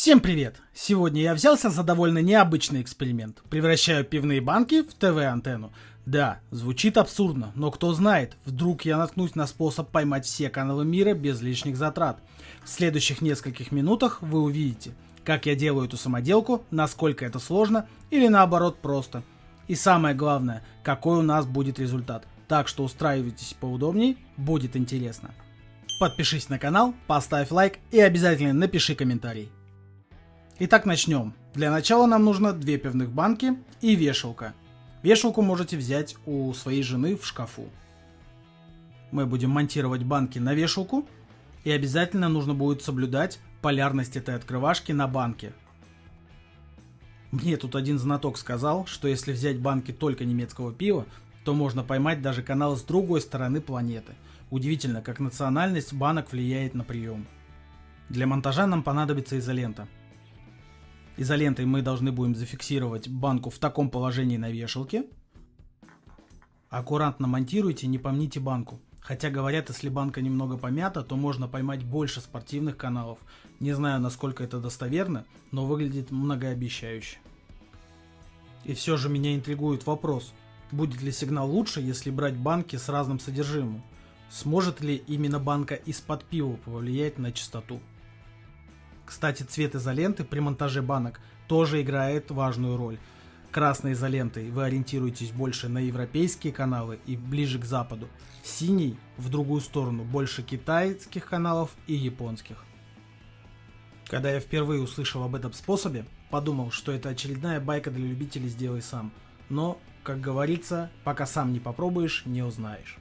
Всем привет! Сегодня я взялся за довольно необычный эксперимент. Превращаю пивные банки в ТВ-антенну. Да, звучит абсурдно, но кто знает, вдруг я наткнусь на способ поймать все каналы мира без лишних затрат. В следующих нескольких минутах вы увидите, как я делаю эту самоделку, насколько это сложно или наоборот просто. И самое главное, какой у нас будет результат. Так что устраивайтесь поудобней, будет интересно. Подпишись на канал, поставь лайк и обязательно напиши комментарий. Итак, начнем. Для начала нам нужно 2 пивных банки и вешалка. Вешалку можете взять у своей жены в шкафу. Мы будем монтировать банки на вешалку, и обязательно нужно будет соблюдать полярность этой открывашки на банке. Мне тут один знаток сказал, что если взять банки только немецкого пива, то можно поймать даже канал с другой стороны планеты. Удивительно, как национальность банок влияет на прием. Для монтажа нам понадобится изолента. Изолентой мы должны будем зафиксировать банку в таком положении на вешалке. Аккуратно монтируйте, не помните банку. Хотя говорят, если банка немного помята, то можно поймать больше спортивных каналов. Не знаю, насколько это достоверно, но выглядит многообещающе. И все же меня интригует вопрос, будет ли сигнал лучше, если брать банки с разным содержимым? Сможет ли именно банка из-под пива повлиять на частоту? Кстати, цвет изоленты при монтаже банок тоже играет важную роль. Красной изолентой вы ориентируетесь больше на европейские каналы и ближе к западу. Синий в другую сторону, больше китайских каналов и японских. Когда я впервые услышал об этом способе, подумал, что это очередная байка для любителей «сделай сам». Но, как говорится, пока сам не попробуешь, не узнаешь.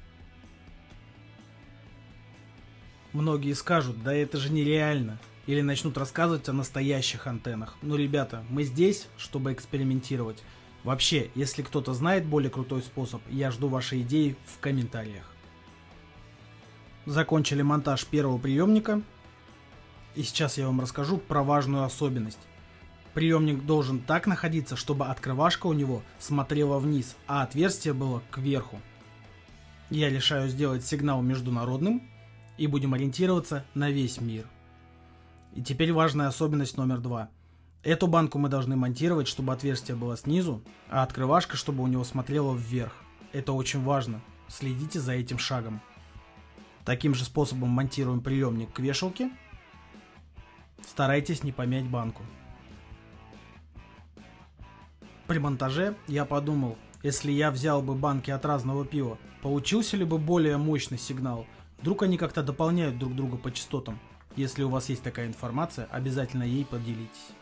Многие скажут, да это же нереально. Или начнут рассказывать о настоящих антеннах. Но, ребята, мы здесь, чтобы экспериментировать. Вообще, если кто-то знает более крутой способ, я жду ваши идеи в комментариях. Закончили монтаж первого приемника. И сейчас я вам расскажу про важную особенность. Приемник должен так находиться, чтобы открывашка у него смотрела вниз, а отверстие было кверху. Я решаю сделать сигнал международным и будем ориентироваться на весь мир. И теперь важная особенность номер 2. Эту банку мы должны монтировать, чтобы отверстие было снизу, а открывашка, чтобы у него смотрела вверх. Это очень важно. Следите за этим шагом. Таким же способом монтируем приемник к вешалке. Старайтесь не помять банку. При монтаже я подумал, если я взял бы банки от разного пива, получился ли бы более мощный сигнал? Вдруг они как-то дополняют друг друга по частотам? Если у вас есть такая информация, обязательно ей поделитесь.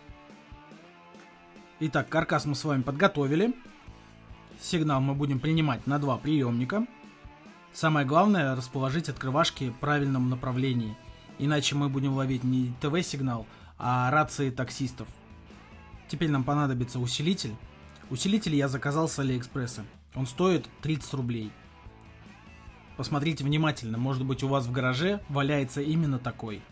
Итак, каркас мы с вами подготовили. Сигнал мы будем принимать на 2 приемника. Самое главное расположить открывашки в правильном направлении. Иначе мы будем ловить не ТВ-сигнал, а рации таксистов. Теперь нам понадобится усилитель. Усилитель я заказал с Алиэкспресса. Он стоит 30 рублей. Посмотрите внимательно, может быть у вас в гараже валяется именно такой.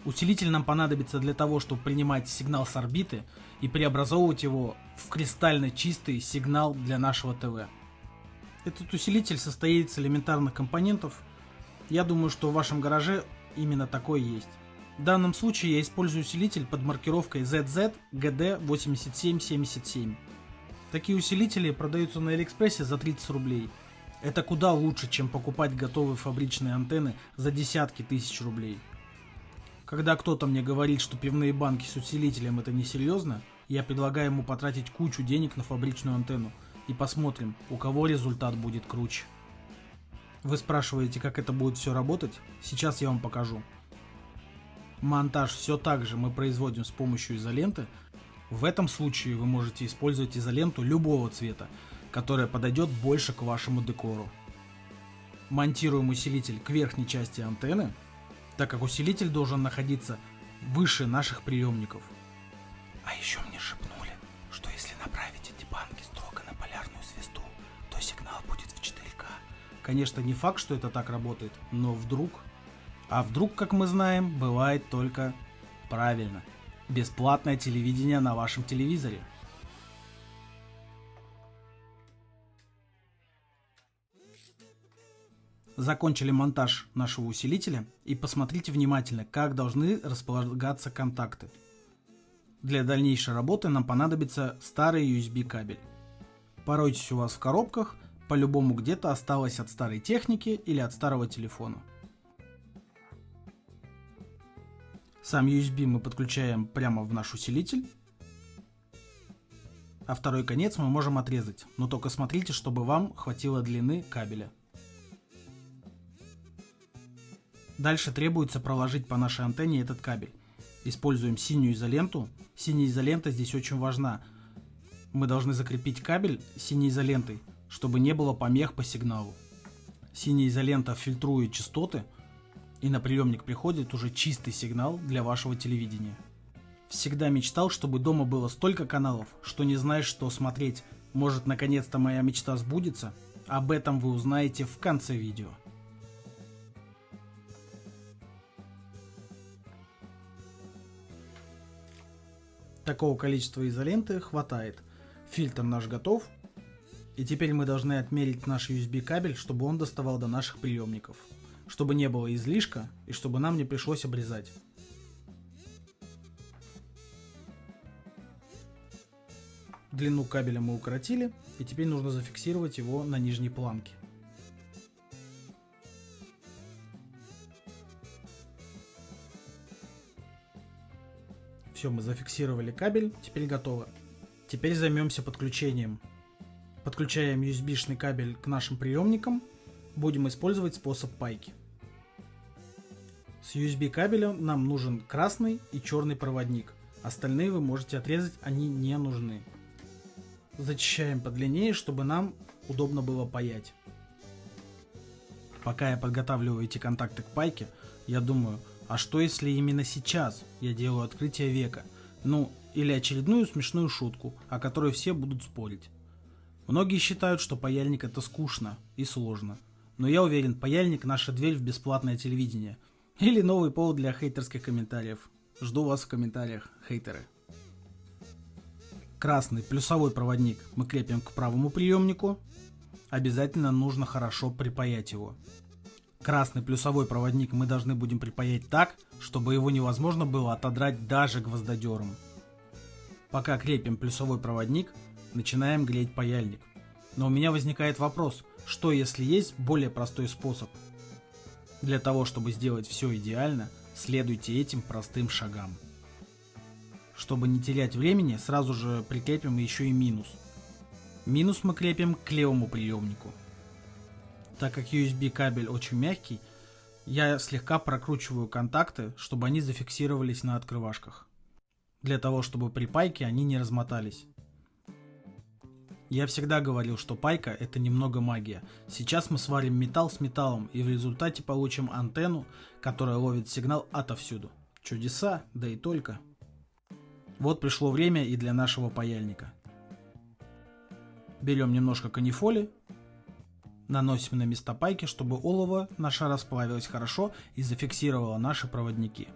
Усилитель нам понадобится для того, чтобы принимать сигнал с орбиты и преобразовывать его в кристально чистый сигнал для нашего ТВ. Этот усилитель состоит из элементарных компонентов. Я думаю, что в вашем гараже именно такой есть. В данном случае я использую усилитель под маркировкой ZZ-GD8777. Такие усилители продаются на Алиэкспрессе за 30 рублей. Это куда лучше, чем покупать готовые фабричные антенны за десятки тысяч рублей. Когда кто-то мне говорит, что пивные банки с усилителем это несерьезно, я предлагаю ему потратить кучу денег на фабричную антенну и посмотрим, у кого результат будет круче. Вы спрашиваете, как это будет все работать? Сейчас я вам покажу. Монтаж все так же мы производим с помощью изоленты. В этом случае вы можете использовать изоленту любого цвета, которая подойдет больше к вашему декору. Монтируем усилитель к верхней части антенны, так как усилитель должен находиться выше наших приемников. А еще мне шепнули, что если направить эти банки строго на полярную звезду, то сигнал будет в 4К. Конечно, не факт, что это так работает, но вдруг. А вдруг, как мы знаем, бывает только правильно. Бесплатное телевидение на вашем телевизоре. Закончили монтаж нашего усилителя и посмотрите внимательно, как должны располагаться контакты. Для дальнейшей работы нам понадобится старый USB кабель. Поройтесь у вас в коробках, по-любому где-то осталось от старой техники или от старого телефона. Сам USB мы подключаем прямо в наш усилитель, а второй конец мы можем отрезать, но только смотрите, чтобы вам хватило длины кабеля. Дальше требуется проложить по нашей антенне этот кабель. Используем синюю изоленту. Синяя изолента здесь очень важна. Мы должны закрепить кабель синей изолентой, чтобы не было помех по сигналу. Синяя изолента фильтрует частоты, и на приемник приходит уже чистый сигнал для вашего телевидения. Всегда мечтал, чтобы дома было столько каналов, что не знаешь, что смотреть. Может, наконец-то моя мечта сбудется? Об этом вы узнаете в конце видео. Такого количества изоленты хватает. Фильтр наш готов. И теперь мы должны отмерить наш USB кабель, чтобы он доставал до наших приемников. Чтобы не было излишка и чтобы нам не пришлось обрезать. Длину кабеля мы укоротили, и теперь нужно зафиксировать его на нижней планке. Все, мы зафиксировали кабель, теперь готово. Теперь займемся подключением. Подключаем USB-шный кабель к нашим приемникам. Будем использовать способ пайки. С USB кабелем нам нужен красный и черный проводник. Остальные вы можете отрезать, они не нужны. Зачищаем подлиннее, чтобы нам удобно было паять. Пока я подготавливаю эти контакты к пайке, я думаю, а что если именно сейчас я делаю открытие века? Ну, или очередную смешную шутку, о которой все будут спорить. Многие считают, что паяльник это скучно и сложно. Но я уверен, паяльник наша дверь в бесплатное телевидение. Или новый повод для хейтерских комментариев. Жду вас в комментариях, хейтеры. Красный плюсовой проводник мы крепим к правому приемнику. Обязательно нужно хорошо припаять его. Красный плюсовой проводник мы должны будем припаять так, чтобы его невозможно было отодрать даже гвоздодером. Пока крепим плюсовой проводник, начинаем греть паяльник. Но у меня возникает вопрос, что если есть более простой способ? Для того, чтобы сделать все идеально, следуйте этим простым шагам. Чтобы не терять времени, сразу же прикрепим еще и минус. Минус мы крепим к левому приемнику. Так как USB кабель очень мягкий, я слегка прокручиваю контакты, чтобы они зафиксировались на открывашках. Для того, чтобы при пайке они не размотались. Я всегда говорил, что пайка это немного магия. Сейчас мы сварим металл с металлом и в результате получим антенну, которая ловит сигнал отовсюду. Чудеса, да и только. Вот пришло время и для нашего паяльника. Берем немножко канифоли, наносим на места пайки, чтобы олово наше расплавилось хорошо и зафиксировало наши проводники.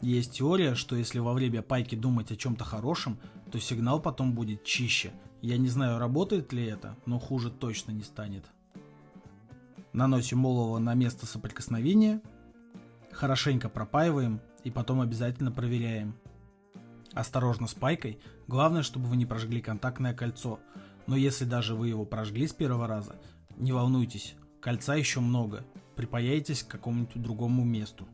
Есть теория, что если во время пайки думать о чем-то хорошем, то сигнал потом будет чище. Я не знаю, работает ли это, но хуже точно не станет. Наносим олово на место соприкосновения, хорошенько пропаиваем и потом обязательно проверяем. Осторожно с пайкой, главное, чтобы вы не прожгли контактное кольцо, но если даже вы его прожгли с первого раза, не волнуйтесь, кольца еще много, припаяйтесь к какому-нибудь другому месту.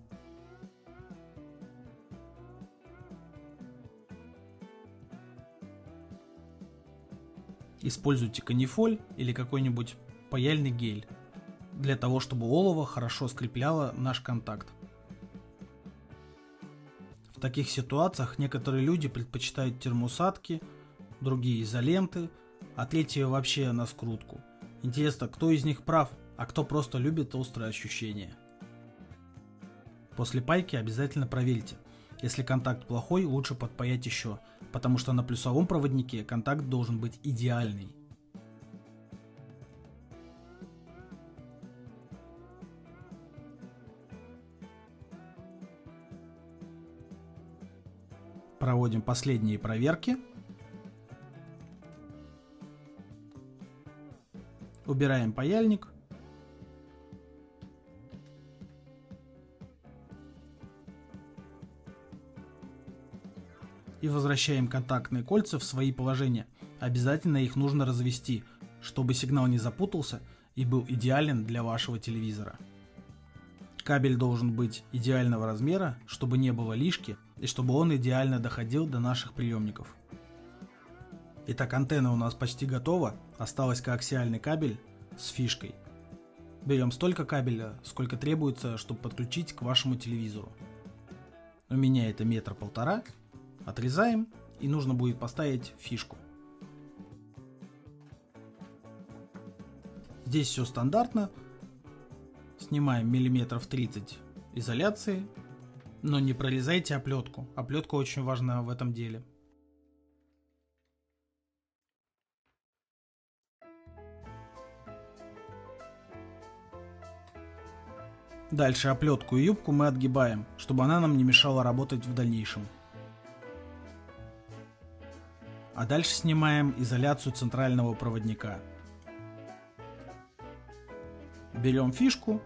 Используйте канифоль или какой-нибудь паяльный гель, для того, чтобы олово хорошо скрепляло наш контакт. В таких ситуациях некоторые люди предпочитают термоусадки, другие изоленты, а третьи вообще на скрутку. Интересно, кто из них прав, а кто просто любит острые ощущения. После пайки обязательно проверьте. Если контакт плохой, лучше подпаять еще, потому что на плюсовом проводнике контакт должен быть идеальный. Проводим последние проверки. Убираем паяльник. и возвращаем контактные кольца в свои положения. Обязательно их нужно развести, чтобы сигнал не запутался и был идеален для вашего телевизора. Кабель должен быть идеального размера, чтобы не было лишки и чтобы он идеально доходил до наших приемников. Итак, антенна у нас почти готова, осталось коаксиальный кабель с фишкой. Берем столько кабеля, сколько требуется, чтобы подключить к вашему телевизору. У меня это 1,5 метра. Отрезаем, и нужно будет поставить фишку. Здесь все стандартно. Снимаем 30 миллиметров изоляции, но не прорезайте оплетку. Оплетка очень важна в этом деле. Дальше оплетку и юбку мы отгибаем, чтобы она нам не мешала работать в дальнейшем. А дальше снимаем изоляцию центрального проводника. Берем фишку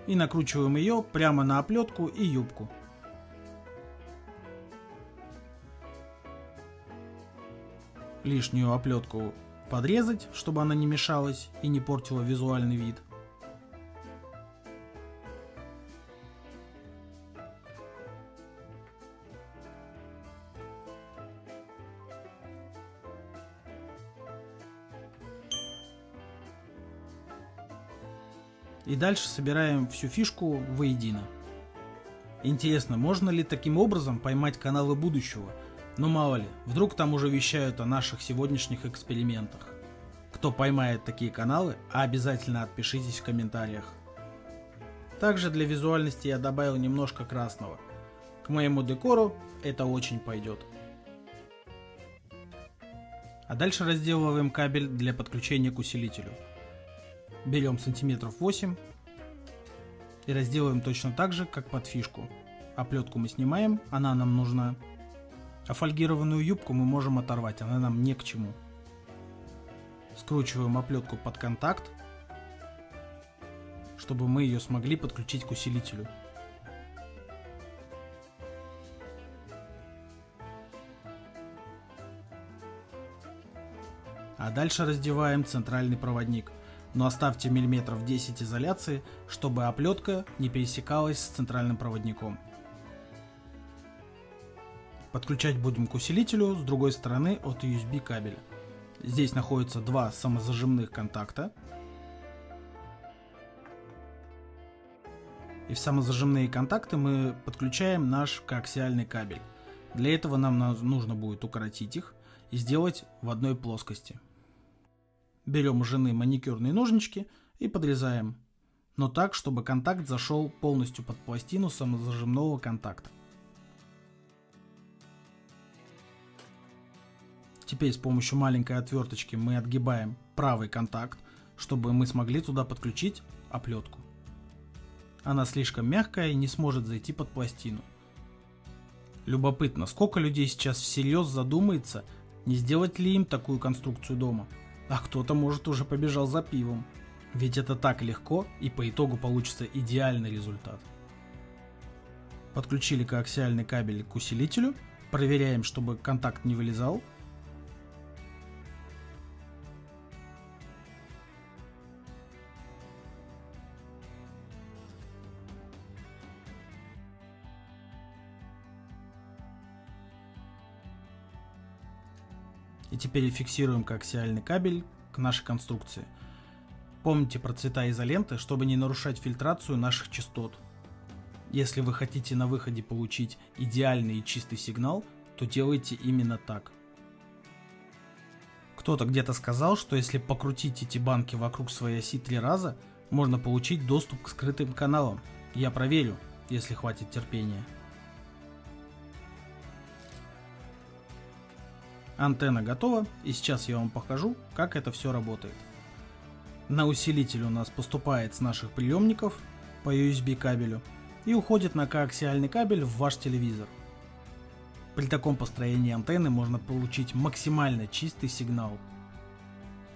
и накручиваем ее прямо на оплетку и юбку. Лишнюю оплетку подрезать, чтобы она не мешалась и не портила визуальный вид. И дальше собираем всю фишку воедино. Интересно, можно ли таким образом поймать каналы будущего? Но мало ли, вдруг там уже вещают о наших сегодняшних экспериментах. Кто поймает такие каналы, обязательно отпишитесь в комментариях. Также для визуальности я добавил немножко красного. К моему декору это очень пойдет. А дальше разделываем кабель для подключения к усилителю. Берем 8 сантиметров и разделываем точно так же, как под фишку. Оплетку мы снимаем, она нам нужна. А фольгированную юбку мы можем оторвать, она нам не к чему. Скручиваем оплетку под контакт, чтобы мы ее смогли подключить к усилителю. А дальше раздеваем центральный проводник. Но оставьте 10 миллиметров изоляции, чтобы оплетка не пересекалась с центральным проводником. Подключать будем к усилителю с другой стороны от USB кабеля. Здесь находятся два самозажимных контакта. И в самозажимные контакты мы подключаем наш коаксиальный кабель. Для этого нам нужно будет укоротить их и сделать в одной плоскости. Берем у жены маникюрные ножнички и подрезаем, но так, чтобы контакт зашел полностью под пластину самозажимного контакта. Теперь с помощью маленькой отверточки мы отгибаем правый контакт, чтобы мы смогли туда подключить оплетку. Она слишком мягкая и не сможет зайти под пластину. Любопытно, сколько людей сейчас всерьез задумается, не сделать ли им такую конструкцию дома. А кто-то, может, уже побежал за пивом. Ведь это так легко, и по итогу получится идеальный результат. Подключили коаксиальный кабель к усилителю. Проверяем, чтобы контакт не вылезал. И теперь фиксируем коаксиальный кабель к нашей конструкции. Помните про цвета изоленты, чтобы не нарушать фильтрацию наших частот. Если вы хотите на выходе получить идеальный и чистый сигнал, то делайте именно так. Кто-то где-то сказал, что если покрутить эти банки вокруг своей оси 3 раза, можно получить доступ к скрытым каналам. Я проверю, если хватит терпения. Антенна готова, и сейчас я вам покажу, как это все работает. На усилитель у нас поступает с наших приемников по USB кабелю и уходит на коаксиальный кабель в ваш телевизор. При таком построении антенны можно получить максимально чистый сигнал.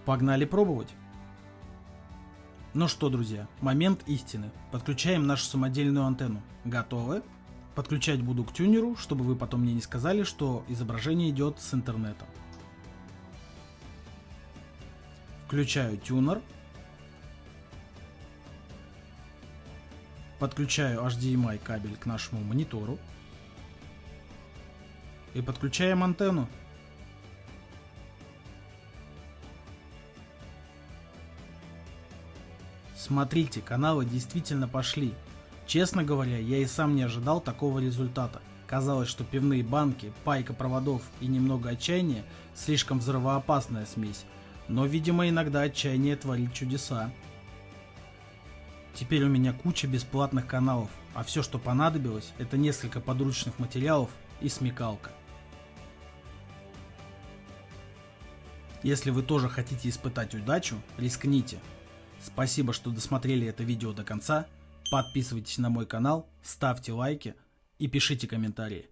Погнали пробовать! Ну что, друзья, момент истины. Подключаем нашу самодельную антенну. Готовы? Подключать буду к тюнеру, чтобы вы потом мне не сказали, что изображение идет с интернета. Включаю тюнер. Подключаю HDMI кабель к нашему монитору. И подключаем антенну. Смотрите, каналы действительно пошли. Честно говоря, я и сам не ожидал такого результата. Казалось, что пивные банки, пайка проводов и немного отчаяния – слишком взрывоопасная смесь. Но, видимо, иногда отчаяние творит чудеса. Теперь у меня куча бесплатных каналов, а все, что понадобилось, это несколько подручных материалов и смекалка. Если вы тоже хотите испытать удачу, рискните. Спасибо, что досмотрели это видео до конца. Подписывайтесь на мой канал, ставьте лайки и пишите комментарии.